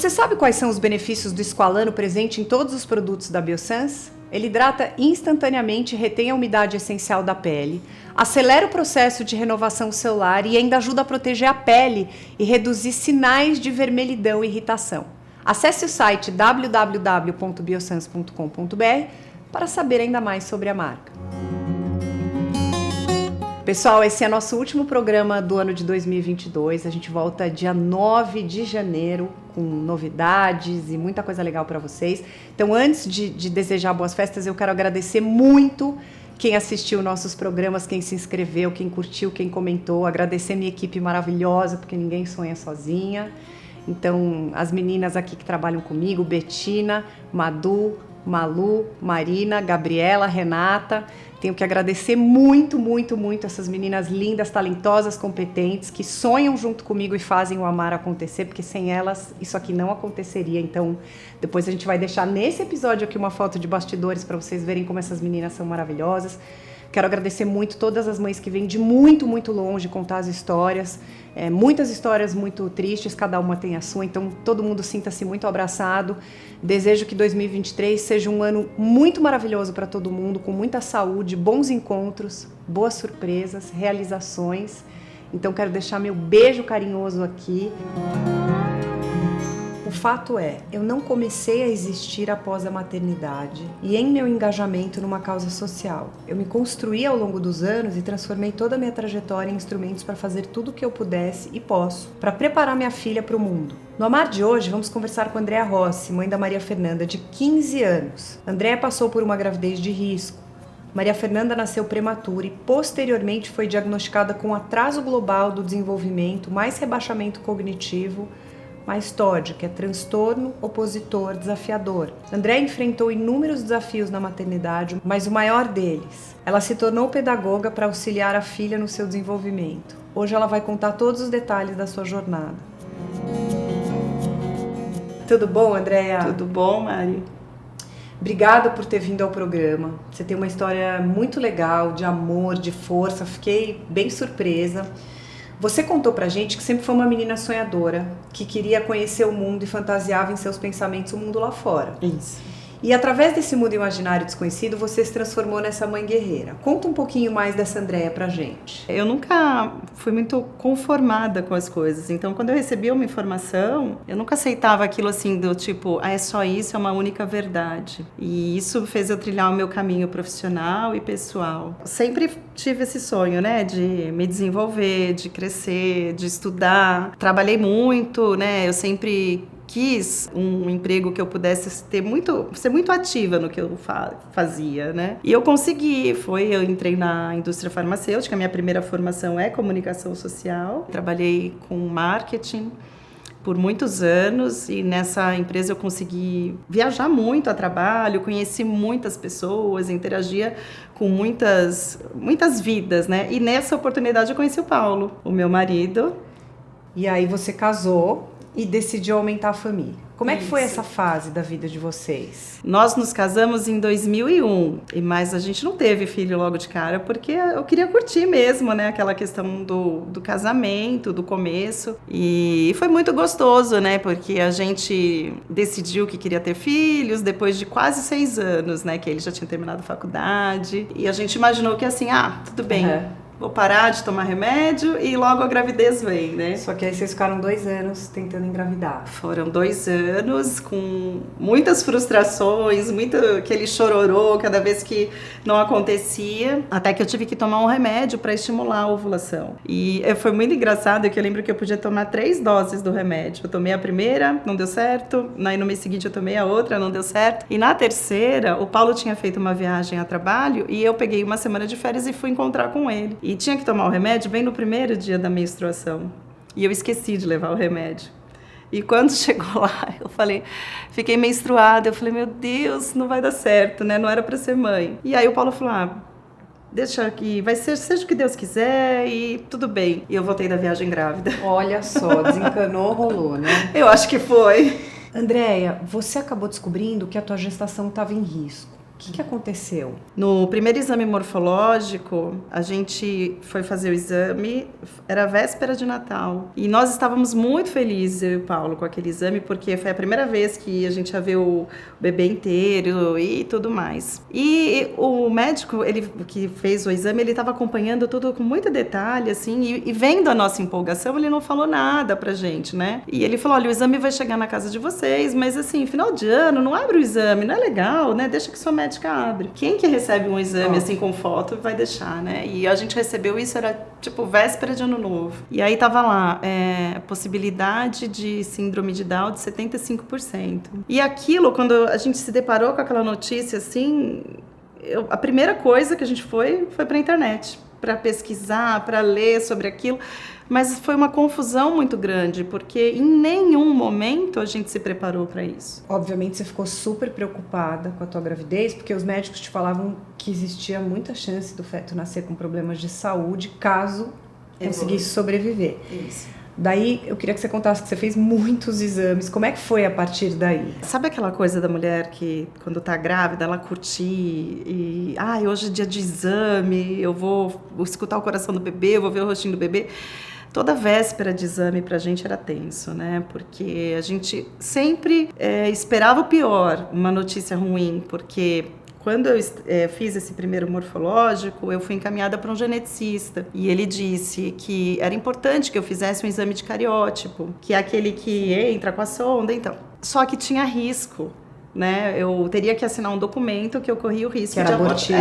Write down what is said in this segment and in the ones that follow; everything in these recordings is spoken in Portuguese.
Você sabe quais são os benefícios do Squalane presente em todos os produtos da Biossance? Ele hidrata instantaneamente e retém a umidade essencial da pele, acelera o processo de renovação celular e ainda ajuda a proteger a pele e reduzir sinais de vermelhidão e irritação. Acesse o site www.biossance.com.br para saber ainda mais sobre a marca. Pessoal, esse é nosso último programa do ano de 2022. A gente volta dia 9 de janeiro com novidades e muita coisa legal para vocês. Então, antes de desejar boas festas, eu quero agradecer muito quem assistiu nossos programas, quem se inscreveu, quem curtiu, quem comentou. Agradecer minha equipe maravilhosa, porque ninguém sonha sozinha. Então, as meninas aqui que trabalham comigo, Betina, Madu, Malu, Marina, Gabriela, Renata. Tenho que agradecer muito, muito, muito essas meninas lindas, talentosas, competentes, que sonham junto comigo e fazem o Amar acontecer, porque sem elas isso aqui não aconteceria. Então, depois a gente vai deixar nesse episódio aqui uma foto de bastidores para vocês verem como essas meninas são maravilhosas. Quero agradecer muito todas as mães que vêm de muito, muito longe contar as histórias. Muitas histórias muito tristes, cada uma tem a sua, então todo mundo sinta-se muito abraçado. Desejo que 2023 seja um ano muito maravilhoso para todo mundo, com muita saúde, bons encontros, boas surpresas, realizações. Então quero deixar meu beijo carinhoso aqui. O fato é, eu não comecei a existir após a maternidade e em meu engajamento numa causa social. Eu me construí ao longo dos anos e transformei toda a minha trajetória em instrumentos para fazer tudo o que eu pudesse e posso para preparar minha filha para o mundo. No Amar de hoje, vamos conversar com Andréa Rossi, mãe da Maria Fernanda, de 15 anos. Andréa passou por uma gravidez de risco. Maria Fernanda nasceu prematura e posteriormente foi diagnosticada com atraso global do desenvolvimento, mais rebaixamento cognitivo, mais TOD, que é transtorno opositor desafiador. Andréa enfrentou inúmeros desafios na maternidade, mas o maior deles, ela se tornou pedagoga para auxiliar a filha no seu desenvolvimento. Hoje ela vai contar todos os detalhes da sua jornada. Tudo bom, Andréa? Tudo bom, Mari? Obrigada por ter vindo ao programa. Você tem uma história muito legal, de amor, de força. Fiquei bem surpresa. Você contou pra gente que sempre foi uma menina sonhadora, que queria conhecer o mundo e fantasiava em seus pensamentos o mundo lá fora. Isso. E através desse mundo imaginário desconhecido, você se transformou nessa mãe guerreira. Conta um pouquinho mais dessa Andréa pra gente. Eu nunca fui muito conformada com as coisas. Então, quando eu recebia uma informação, eu nunca aceitava aquilo assim do tipo, é só isso, é uma única verdade. E isso fez eu trilhar o meu caminho profissional e pessoal. Sempre tive esse sonho, né, de me desenvolver, de crescer, de estudar. Trabalhei muito, né, eu sempre quis um emprego que eu pudesse ser muito ativa no que eu fazia, né? E eu consegui, eu entrei na indústria farmacêutica, minha primeira formação é comunicação social, trabalhei com marketing por muitos anos e nessa empresa eu consegui viajar muito a trabalho, conheci muitas pessoas, interagia com muitas vidas, né? E nessa oportunidade eu conheci o Paulo, o meu marido. E aí você casou e decidiu aumentar a família. Como é que foi essa fase da vida de vocês? Nós nos casamos em 2001, mas a gente não teve filho logo de cara, porque eu queria curtir mesmo, né? Aquela questão do casamento, do começo. E foi muito gostoso, né? Porque a gente decidiu que queria ter filhos depois de quase 6 anos, né? Que ele já tinha terminado a faculdade. E a gente imaginou que assim, tudo bem. Vou parar de tomar remédio e logo a gravidez vem, né? Só que aí vocês ficaram 2 anos tentando engravidar. Foram 2 anos com muitas frustrações, muito aquele chororô cada vez que não acontecia, até que eu tive que tomar um remédio para estimular a ovulação. E foi muito engraçado que eu lembro que eu podia tomar 3 doses do remédio. Eu tomei a primeira, não deu certo, aí no mês seguinte eu tomei a outra, não deu certo. E na terceira, o Paulo tinha feito uma viagem a trabalho e eu peguei uma semana de férias e fui encontrar com ele. E tinha que tomar o remédio bem no primeiro dia da menstruação. E eu esqueci de levar o remédio. E quando chegou lá, fiquei menstruada. Eu falei, meu Deus, não vai dar certo, né? Não era para ser mãe. E aí o Paulo falou, deixa aqui, seja o que Deus quiser e tudo bem. E eu voltei da viagem grávida. Olha só, desencanou, rolou, né? Eu acho que foi. Andréa, você acabou descobrindo que a tua gestação estava em risco. que aconteceu? No primeiro exame morfológico, a gente foi fazer o exame, era véspera de Natal. E nós estávamos muito felizes, eu e o Paulo, com aquele exame, porque foi a primeira vez que a gente ia ver o bebê inteiro e tudo mais. E o médico, ele que fez o exame, ele estava acompanhando tudo com muito detalhe, assim, e vendo a nossa empolgação, ele não falou nada pra gente, né? E ele falou, olha, o exame vai chegar na casa de vocês, mas assim, final de ano, não abre o exame, não é legal, né? Deixa que sua médica abre. Quem que recebe um exame assim com foto vai deixar, né? E a gente recebeu isso, era tipo véspera de ano novo. E aí tava lá, possibilidade de síndrome de Down de 75%. E aquilo, quando a gente se deparou com aquela notícia assim, a primeira coisa que a gente foi pra internet, para pesquisar, para ler sobre aquilo. Mas foi uma confusão muito grande, porque em nenhum momento a gente se preparou para isso. Obviamente você ficou super preocupada com a tua gravidez, porque os médicos te falavam que existia muita chance do feto nascer com problemas de saúde, caso conseguisse sobreviver. Isso. Daí eu queria que você contasse que você fez muitos exames. Como é que foi a partir daí? Sabe aquela coisa da mulher que quando tá grávida ela curtir e hoje é dia de exame, eu vou escutar o coração do bebê, eu vou ver o rostinho do bebê. Toda véspera de exame pra gente era tenso, né? Porque a gente sempre esperava o pior, uma notícia ruim, porque quando eu fiz esse primeiro morfológico, eu fui encaminhada para um geneticista. E ele disse que era importante que eu fizesse um exame de cariótipo, que é aquele que entra com a sonda, então. Só que tinha risco, né? Eu teria que assinar um documento que eu corria o risco que era abortivo.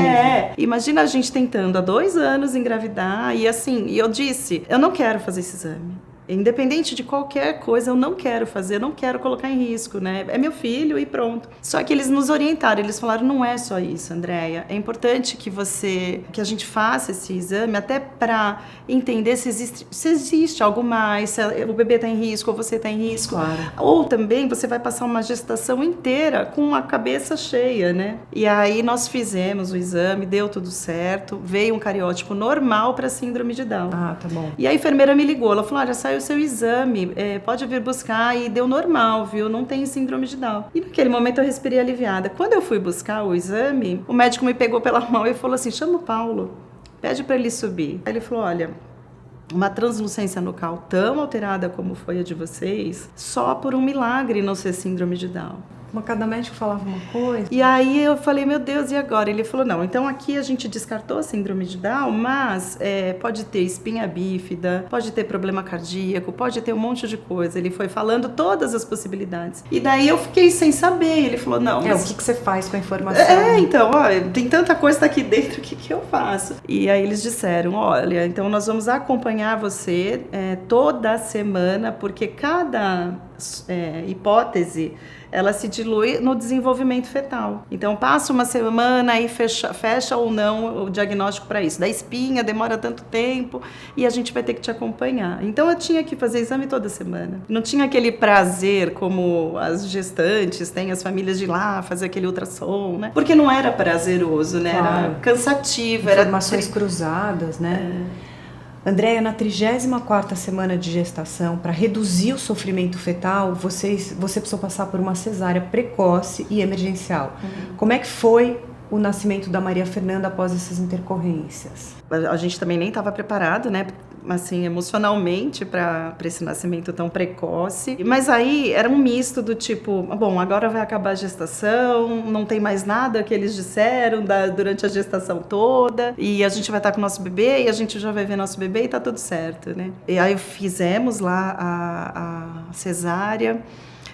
Imagina a gente tentando há 2 anos engravidar e assim, e eu disse, eu não quero fazer esse exame. Independente de qualquer coisa, eu não quero fazer, eu não quero colocar em risco, né? É meu filho e pronto. Só que eles nos orientaram, eles falaram, não é só isso, Andréia. É importante que a gente faça esse exame até para entender se existe algo mais, se o bebê está em risco ou você está em risco. Claro. Ou também você vai passar uma gestação inteira com a cabeça cheia, né? E aí nós fizemos o exame, deu tudo certo, veio um cariótipo normal para síndrome de Down. Ah, tá bom. E a enfermeira me ligou, ela falou, olha, saiu o seu exame, pode vir buscar, e deu normal, viu? Não tem síndrome de Down. E naquele momento eu respirei aliviada. Quando eu fui buscar o exame, o médico me pegou pela mão e falou assim, chama o Paulo, pede para ele subir. Aí ele falou, olha, uma translucência nucal tão alterada como foi a de vocês, só por um milagre não ser síndrome de Down. Cada médico falava uma coisa. E aí eu falei, meu Deus, e agora? Ele falou, não, então aqui a gente descartou a síndrome de Down, mas pode ter espinha bífida, pode ter problema cardíaco, pode ter um monte de coisa. Ele foi falando todas as possibilidades. E daí eu fiquei sem saber. Ele falou, não, mas... o que você faz com a informação? Então, tem tanta coisa aqui dentro, o que eu faço? E aí eles disseram, olha, então nós vamos acompanhar você toda semana, porque cada hipótese ela se dilui no desenvolvimento fetal. Então, passa uma semana e fecha ou não o diagnóstico para isso. Da espinha, demora tanto tempo e a gente vai ter que te acompanhar. Então, eu tinha que fazer exame toda semana. Não tinha aquele prazer como as gestantes têm, as famílias de ir lá fazer aquele ultrassom, né? Porque não era prazeroso, né? Claro. Era cansativo. Informações cruzadas, né? Andréia, na 34ª semana de gestação, para reduzir o sofrimento fetal, você precisou passar por uma cesárea precoce e emergencial. Como é que foi o nascimento da Maria Fernanda após essas intercorrências? A gente também nem estava preparado, né? Assim, emocionalmente para esse nascimento tão precoce. Mas aí era um misto do tipo, bom, agora vai acabar a gestação, não tem mais nada que eles disseram durante a gestação toda, e a gente vai estar com o nosso bebê, e a gente já vai ver nosso bebê e tá tudo certo, né? E aí fizemos lá a cesárea.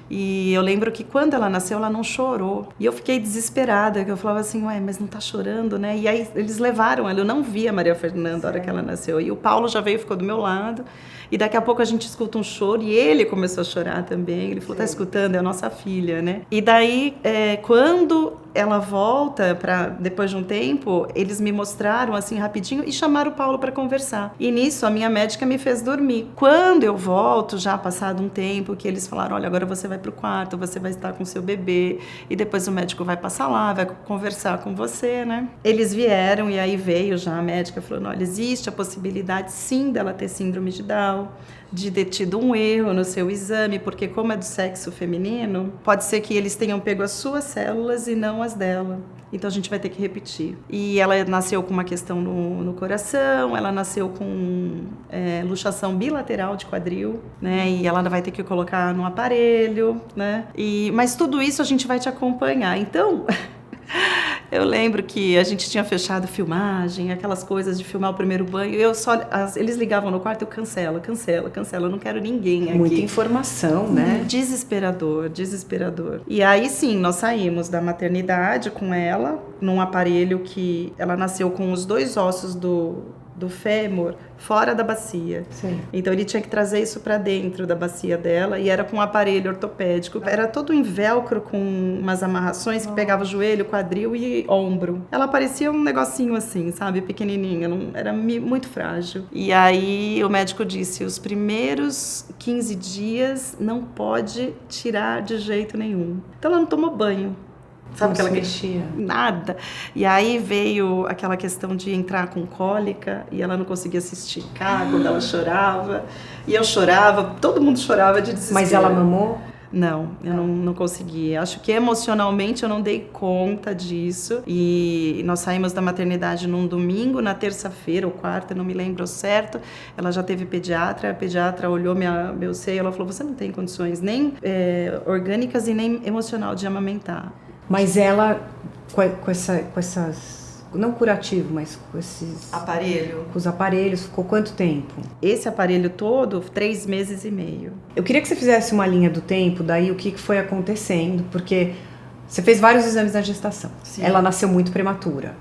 E eu lembro que quando ela nasceu, ela não chorou. E eu fiquei desesperada, que eu falava assim, ué, mas não tá chorando, né? E aí eles levaram ela, eu não vi a Maria Fernanda na hora que ela nasceu. E o Paulo já veio e ficou do meu lado. E daqui a pouco a gente escuta um choro e ele começou a chorar também. Ele falou, tá escutando? É a nossa filha, né? E daí, quando ela volta, depois de um tempo, eles me mostraram assim rapidinho e chamaram o Paulo para conversar. E nisso a minha médica me fez dormir. Quando eu volto, já passado um tempo, que eles falaram, olha, agora você vai pro quarto, você vai estar com seu bebê e depois o médico vai passar lá, vai conversar com você, né? Eles vieram e aí veio já a médica falando, olha, existe a possibilidade sim dela ter síndrome de Down, de ter tido um erro no seu exame, porque como é do sexo feminino, pode ser que eles tenham pego as suas células e não as dela. Então a gente vai ter que repetir. E ela nasceu com uma questão no coração, ela nasceu com luxação bilateral de quadril, né? E ela vai ter que colocar no aparelho, né? Mas tudo isso a gente vai te acompanhar. Então, eu lembro que a gente tinha fechado filmagem, aquelas coisas de filmar o primeiro banho. Eles ligavam no quarto, eu cancela, eu não quero ninguém aqui. Muita informação, né? Desesperador. E aí sim, nós saímos da maternidade com ela, num aparelho que ela nasceu com os 2 ossos do fêmur fora da bacia. Sim. Então ele tinha que trazer isso para dentro da bacia dela e era com um aparelho ortopédico. Era todo em velcro com umas amarrações que pegava o joelho, quadril e ombro. Ela parecia um negocinho assim, sabe, pequenininha, era muito frágil. E aí o médico disse, os primeiros 15 dias não pode tirar de jeito nenhum. Então ela não tomou banho. Sabe aquela que mexia? Nada. E aí veio aquela questão de entrar com cólica e ela não conseguia se esticar quando ela chorava. E eu chorava, todo mundo chorava de desespero. Mas ela mamou? Não, eu não consegui. Acho que emocionalmente eu não dei conta disso. E nós saímos da maternidade num domingo, na terça-feira ou quarta, não me lembro certo. Ela já teve pediatra, a pediatra olhou meu seio e ela falou, você não tem condições nem orgânicas e nem emocional de amamentar. Mas ela, com essas, não curativo, mas com esses... Aparelho. Com os aparelhos, ficou quanto tempo? Esse aparelho todo, 3 meses e meio. Eu queria que você fizesse uma linha do tempo, daí o que foi acontecendo, porque você fez vários exames na gestação. Sim. Ela nasceu muito prematura.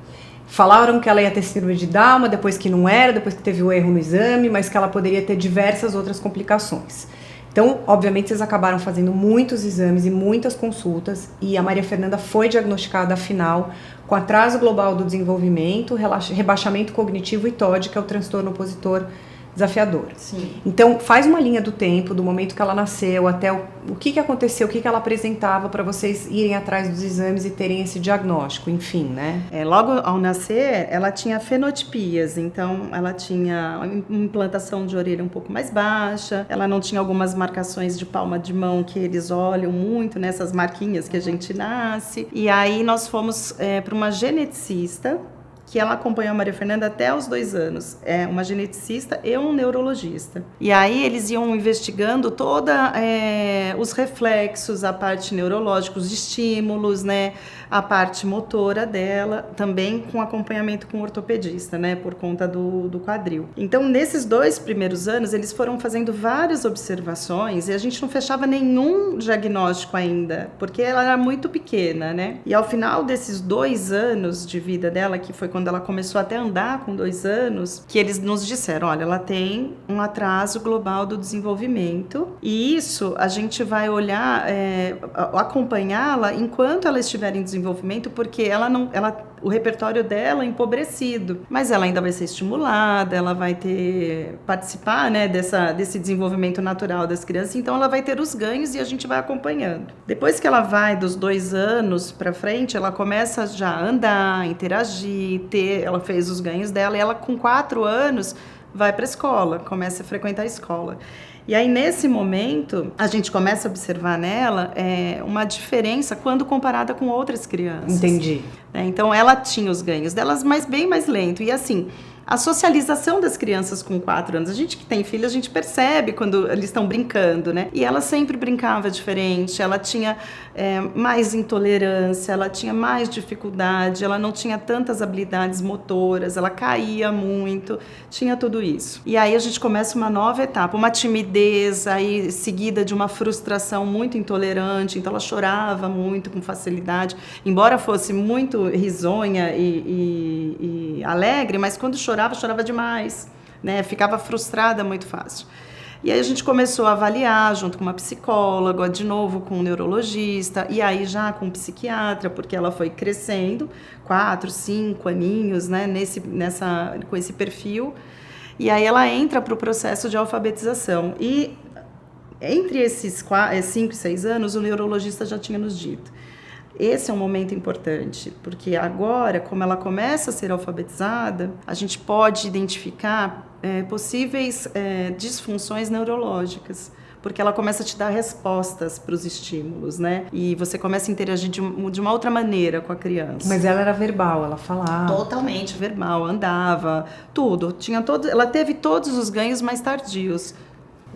Falaram que ela ia ter síndrome de Down, depois que não era, depois que teve o erro no exame, mas que ela poderia ter diversas outras complicações. Então, obviamente, vocês acabaram fazendo muitos exames e muitas consultas e a Maria Fernanda foi diagnosticada, afinal, com atraso global do desenvolvimento, rebaixamento cognitivo e TOD, que é o transtorno opositor desafiador. Sim. Então, faz uma linha do tempo, do momento que ela nasceu até o que aconteceu, o que ela apresentava para vocês irem atrás dos exames e terem esse diagnóstico, enfim, né? Logo ao nascer, ela tinha fenotipias, então ela tinha uma implantação de orelha um pouco mais baixa, ela não tinha algumas marcações de palma de mão que eles olham muito, nessas marquinhas que a gente nasce. E aí nós fomos para uma geneticista, que ela acompanhou a Maria Fernanda até os 2 anos. É uma geneticista e um neurologista. E aí eles iam investigando toda os reflexos, a parte neurológica, os estímulos, né? A parte motora dela, também com acompanhamento com o ortopedista, né? Por conta do quadril. Então, nesses 2 primeiros anos, eles foram fazendo várias observações e a gente não fechava nenhum diagnóstico ainda, porque ela era muito pequena, né? E ao final desses 2 anos de vida dela, que foi quando ela começou até a andar com 2 anos, que eles nos disseram, olha, ela tem um atraso global do desenvolvimento e isso a gente vai olhar, acompanhá-la enquanto ela estiver em desenvolvimento, porque o repertório dela é empobrecido, mas ela ainda vai ser estimulada, ela vai participar, né, desse desenvolvimento natural das crianças, então ela vai ter os ganhos e a gente vai acompanhando. Depois que ela vai dos 2 anos para frente, ela começa já a andar, interagir, ela fez os ganhos dela e ela com 4 anos vai para a escola, começa a frequentar a escola. E aí, nesse momento, a gente começa a observar nela uma diferença quando comparada com outras crianças. Entendi. Então, ela tinha os ganhos delas, mas bem mais lento. E assim, a socialização das crianças com 4 anos, a gente que tem filho, a gente percebe quando eles estão brincando, né? E ela sempre brincava diferente, ela tinha mais intolerância, ela tinha mais dificuldade, ela não tinha tantas habilidades motoras, ela caía muito, tinha tudo isso. E aí a gente começa uma nova etapa, uma timidez, aí seguida de uma frustração muito intolerante, então ela chorava muito com facilidade, embora fosse muito risonha e alegre, mas quando chorava demais, né? Ficava frustrada muito fácil. E aí a gente começou a avaliar junto com uma psicóloga, de novo com um neurologista, e aí já com um psiquiatra, porque ela foi crescendo, 4, 5 aninhos, né? Com esse perfil. E aí ela entra para o processo de alfabetização. E entre esses 5 e 6 anos, o neurologista já tinha nos dito: esse é um momento importante, porque agora, como ela começa a ser alfabetizada, a gente pode identificar possíveis disfunções neurológicas, porque ela começa a te dar respostas para os estímulos, né? E você começa a interagir de uma outra maneira com a criança. Mas ela era verbal, ela falava. Totalmente verbal, andava, tudo. Ela teve todos os ganhos mais tardios.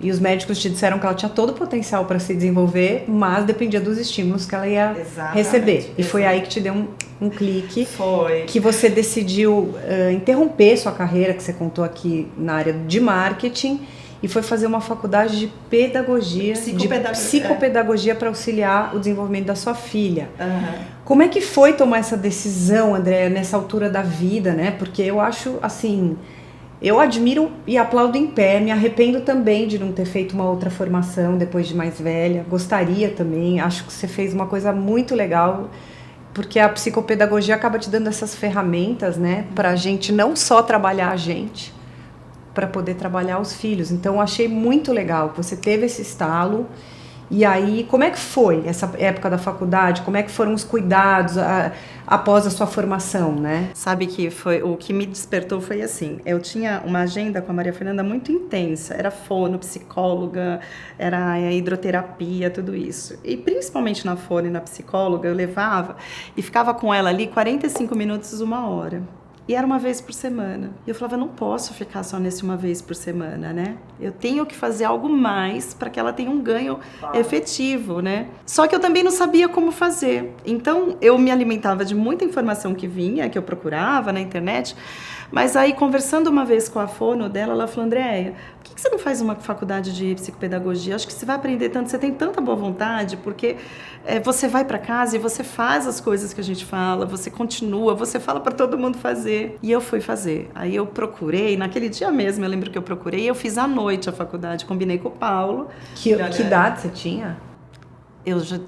E os médicos te disseram que ela tinha todo o potencial para se desenvolver, mas dependia dos estímulos que ela ia receber. E foi aí que te deu um clique. Foi. Que você decidiu interromper sua carreira, que você contou aqui na área de marketing, e foi fazer uma faculdade de pedagogia, psicopedagogia para auxiliar o desenvolvimento da sua filha. Uhum. Como é que foi tomar essa decisão, Andréa, nessa altura da vida, né? Porque eu acho, assim... Eu admiro e aplaudo em pé, me arrependo também de não ter feito uma outra formação depois de mais velha, gostaria também, acho que você fez uma coisa muito legal, porque a psicopedagogia acaba te dando essas ferramentas, né, pra gente não só trabalhar a gente, para poder trabalhar os filhos. Então eu achei muito legal que você teve esse estalo. E aí, como é que foi essa época da faculdade? Como é que foram os cuidados após a sua formação, né? Sabe que foi o que me despertou foi assim, eu tinha uma agenda com a Maria Fernanda muito intensa, era fono, psicóloga, era hidroterapia, tudo isso. E principalmente na fono e na psicóloga, eu levava e ficava com ela ali 45 minutos, 1 hora. E era uma vez por semana. E eu falava, não posso ficar só nesse uma vez por semana, né? Eu tenho que fazer algo mais para que ela tenha um ganho efetivo, né? Só que eu também não sabia como fazer. Então, eu me alimentava de muita informação que vinha, que eu procurava na internet. Mas aí, conversando uma vez com a fono dela, ela falou, Andréia, por que você não faz uma faculdade de psicopedagogia? Acho que você vai aprender tanto, você tem tanta boa vontade, porque você vai para casa e você faz as coisas que a gente fala, você continua, você fala para todo mundo fazer. E eu fui fazer. Aí eu procurei, naquele dia mesmo, eu lembro que eu procurei, eu fiz à noite a faculdade, combinei com o Paulo. Que idade você tinha?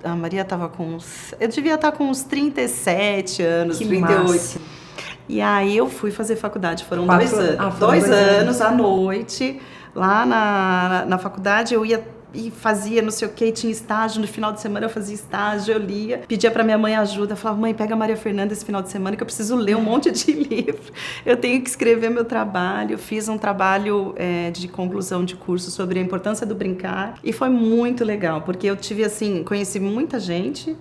A Maria estava com uns... Eu devia estar com uns 37 anos, que 38. Massa. E aí eu fui fazer faculdade, foram 2 anos. 2 anos à noite, lá na faculdade eu ia e fazia não sei o que, tinha estágio, no final de semana eu fazia estágio, eu lia, pedia pra minha mãe ajuda, falava, mãe, pega a Maria Fernanda esse final de semana que eu preciso ler um monte de livro, eu tenho que escrever meu trabalho, fiz um trabalho de conclusão de curso sobre a importância do brincar e foi muito legal, porque eu tive assim, conheci muita gente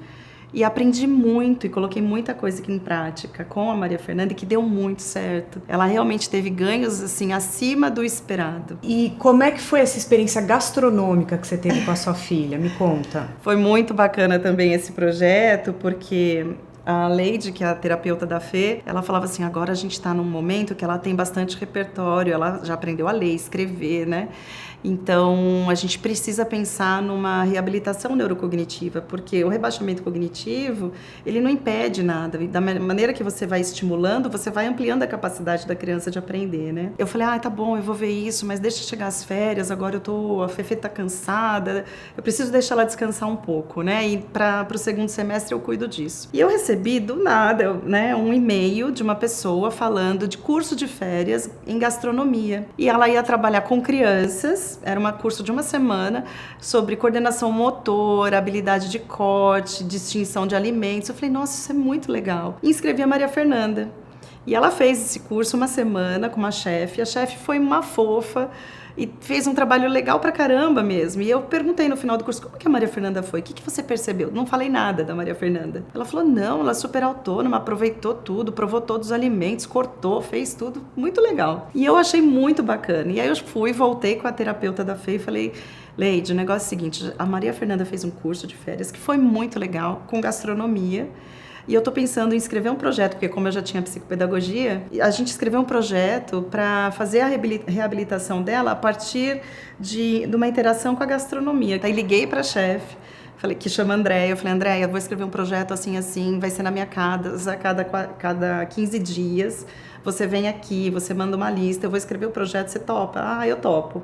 e aprendi muito e coloquei muita coisa aqui em prática com a Maria Fernanda, que deu muito certo. Ela realmente teve ganhos assim acima do esperado. E como é que foi essa experiência gastronômica que você teve com a sua filha? Me conta. Foi muito bacana também esse projeto, porque a Leide, que é a terapeuta da Fê, ela falava assim, agora a gente está num momento que ela tem bastante repertório, ela já aprendeu a ler, escrever, né? Então, a gente precisa pensar numa reabilitação neurocognitiva, porque o rebaixamento cognitivo, ele não impede nada. Da maneira que você vai estimulando, você vai ampliando a capacidade da criança de aprender, né? Eu falei, tá bom, eu vou ver isso, mas deixa chegar as férias, agora a Fefe tá cansada, eu preciso deixar ela descansar um pouco, né? E para o segundo semestre eu cuido disso. E eu recebi, do nada, né, um e-mail de uma pessoa falando de curso de férias em gastronomia. E ela ia trabalhar com crianças, era um curso de 1 semana sobre coordenação motor, habilidade de corte, distinção de alimentos. Eu falei, nossa, isso é muito legal. E inscrevi a Maria Fernanda. E ela fez esse curso 1 semana com uma chefe. A chefe foi uma fofa e fez um trabalho legal pra caramba mesmo. E eu perguntei no final do curso, como que a Maria Fernanda foi? O que você percebeu? Não falei nada da Maria Fernanda. Ela falou, não, ela é super autônoma, aproveitou tudo, provou todos os alimentos, cortou, fez tudo. Muito legal. E eu achei muito bacana. E aí eu voltei com a terapeuta da Fê e falei, Leide, o negócio é o seguinte, a Maria Fernanda fez um curso de férias que foi muito legal, com gastronomia. E eu estou pensando em escrever um projeto, porque como eu já tinha psicopedagogia, a gente escreveu um projeto para fazer a reabilitação dela a partir de uma interação com a gastronomia. Aí liguei para a chefe, que chama Andréia, eu falei, Andréia, eu vou escrever um projeto assim, vai ser na minha casa, cada 15 dias, você vem aqui, você manda uma lista, eu vou escrever o projeto, você topa? Eu topo.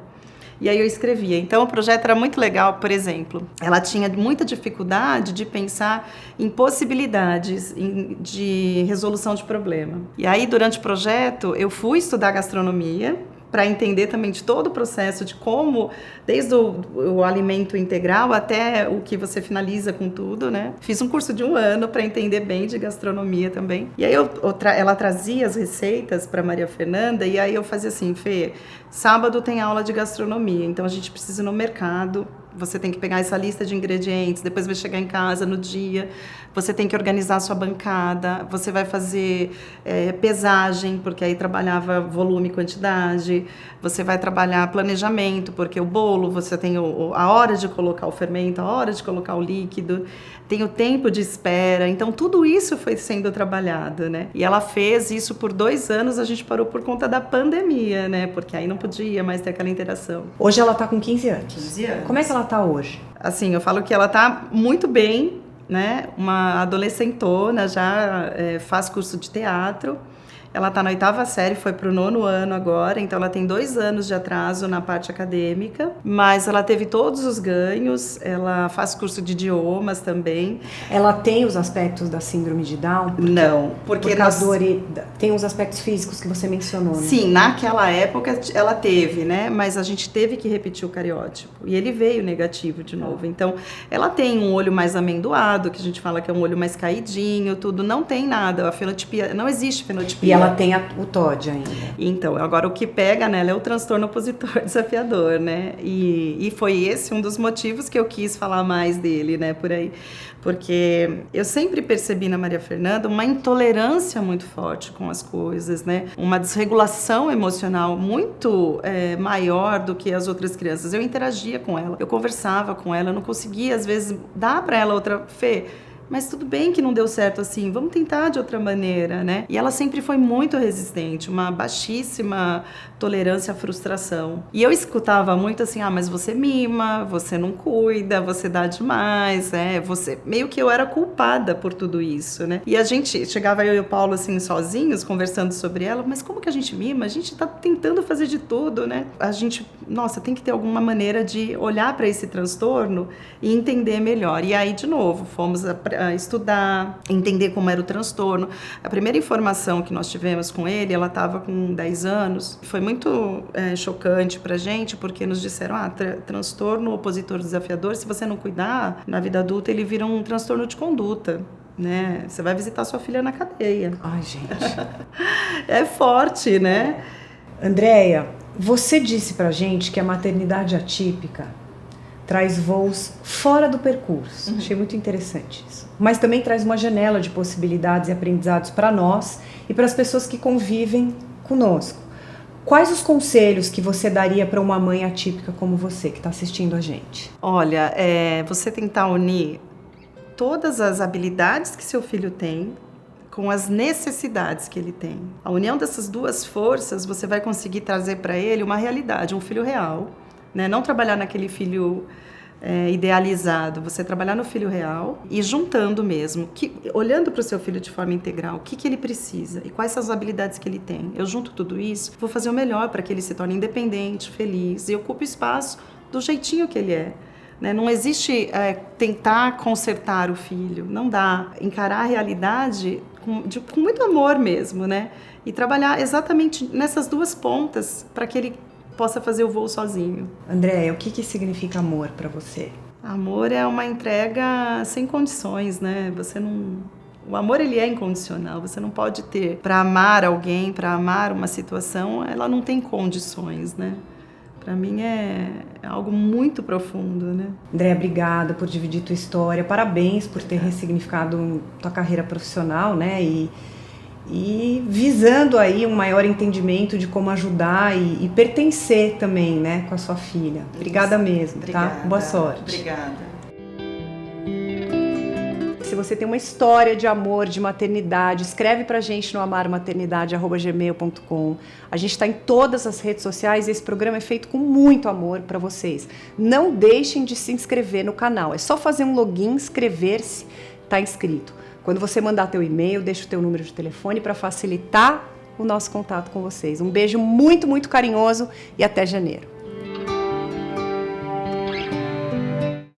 E aí eu escrevia. Então o projeto era muito legal, por exemplo. Ela tinha muita dificuldade de pensar em possibilidades de resolução de problema. E aí durante o projeto eu fui estudar gastronomia para entender também de todo o processo de como, desde o alimento integral até o que você finaliza com tudo, né? Fiz um curso de 1 ano para entender bem de gastronomia também. E aí ela trazia as receitas para Maria Fernanda e aí eu fazia assim, Fê, sábado tem aula de gastronomia, então a gente precisa ir no mercado você tem que pegar essa lista de ingredientes, depois vai chegar em casa no dia, você tem que organizar a sua bancada, você vai fazer pesagem, porque aí trabalhava volume e quantidade, você vai trabalhar planejamento, porque o bolo, você tem a hora de colocar o fermento, a hora de colocar o líquido, tem o tempo de espera, então tudo isso foi sendo trabalhado, né? E ela fez isso por 2 anos, a gente parou por conta da pandemia, né? Porque aí não podia mais ter aquela interação. Hoje ela tá com 15 anos. 15 anos. Como é que ela tá hoje? Assim, eu falo que ela tá muito bem, né? Uma adolescentona, já faz curso de teatro. Ela está na 8ª série, foi para o 9º ano agora, então ela tem 2 anos de atraso na parte acadêmica, mas ela teve todos os ganhos, ela faz curso de idiomas também. Ela tem os aspectos da síndrome de Down? Não, porque tem os aspectos físicos que você mencionou, né? Sim, naquela época ela teve, né? Mas a gente teve que repetir o cariótipo e ele veio negativo de novo. Então, ela tem um olho mais amendoado, que a gente fala que é um olho mais caidinho, tudo. Não tem nada, a fenotipia, não existe fenotipia. E ela tem o TOD ainda. Então, agora o que pega nela é o transtorno opositor desafiador, né? E foi esse um dos motivos que eu quis falar mais dele, né? Por aí. Porque eu sempre percebi na Maria Fernanda uma intolerância muito forte com as coisas, né? Uma desregulação emocional muito maior do que as outras crianças. Eu interagia com ela, eu conversava com ela, eu não conseguia, às vezes, dar para ela outra... Fê, mas tudo bem que não deu certo assim, vamos tentar de outra maneira, né? E ela sempre foi muito resistente, uma baixíssima tolerância à frustração. E eu escutava muito assim, mas você mima, você não cuida, você dá demais, você... Meio que eu era culpada por tudo isso, né? E a gente, chegava eu e o Paulo assim, sozinhos, conversando sobre ela, mas como que a gente mima? A gente tá tentando fazer de tudo, né? A gente, tem que ter alguma maneira de olhar para esse transtorno e entender melhor. E aí, de novo, fomos a estudar, entender como era o transtorno. A primeira informação que nós tivemos com ele, ela estava com 10 anos, foi muito chocante pra gente, porque nos disseram, transtorno opositor desafiador, se você não cuidar, na vida adulta ele vira um transtorno de conduta, né? Você vai visitar sua filha na cadeia. Ai, gente. É forte, né? Andréia, você disse pra gente que a maternidade atípica traz voos fora do percurso. Achei muito interessante isso. Mas também traz uma janela de possibilidades e aprendizados para nós e para as pessoas que convivem conosco. Quais os conselhos que você daria para uma mãe atípica como você, que está assistindo a gente? Olha, você tentar unir todas as habilidades que seu filho tem com as necessidades que ele tem. A união dessas duas forças, você vai conseguir trazer para ele uma realidade, um filho real, né? Não trabalhar naquele filho idealizado, você trabalhar no filho real e juntando mesmo, olhando para o seu filho de forma integral, o que ele precisa e quais são as habilidades que ele tem. Eu junto tudo isso, vou fazer o melhor para que ele se torne independente, feliz e ocupe espaço do jeitinho que ele é. Né? Não existe tentar consertar o filho, não dá. Encarar a realidade com muito amor mesmo, né? E trabalhar exatamente nessas duas pontas para que ele possa fazer o voo sozinho. Andréia, o que significa amor para você? Amor é uma entrega sem condições, né? O amor, ele é incondicional. Você não pode ter... Para amar alguém, para amar uma situação, ela não tem condições, né? Para mim é algo muito profundo, né? Andréia, obrigada por dividir tua história. Parabéns por ter ressignificado tua carreira profissional, né? E visando aí um maior entendimento de como ajudar e pertencer também, né, com a sua filha. Obrigada mesmo, obrigada, tá? Boa sorte. Obrigada. Se você tem uma história de amor, de maternidade, escreve pra gente no amarmaternidade@gmail.com. A gente está em todas as redes sociais e esse programa é feito com muito amor para vocês. Não deixem de se inscrever no canal. É só fazer um login, inscrever-se, tá inscrito. Quando você mandar teu e-mail, deixa o teu número de telefone para facilitar o nosso contato com vocês. Um beijo muito, muito carinhoso e até janeiro.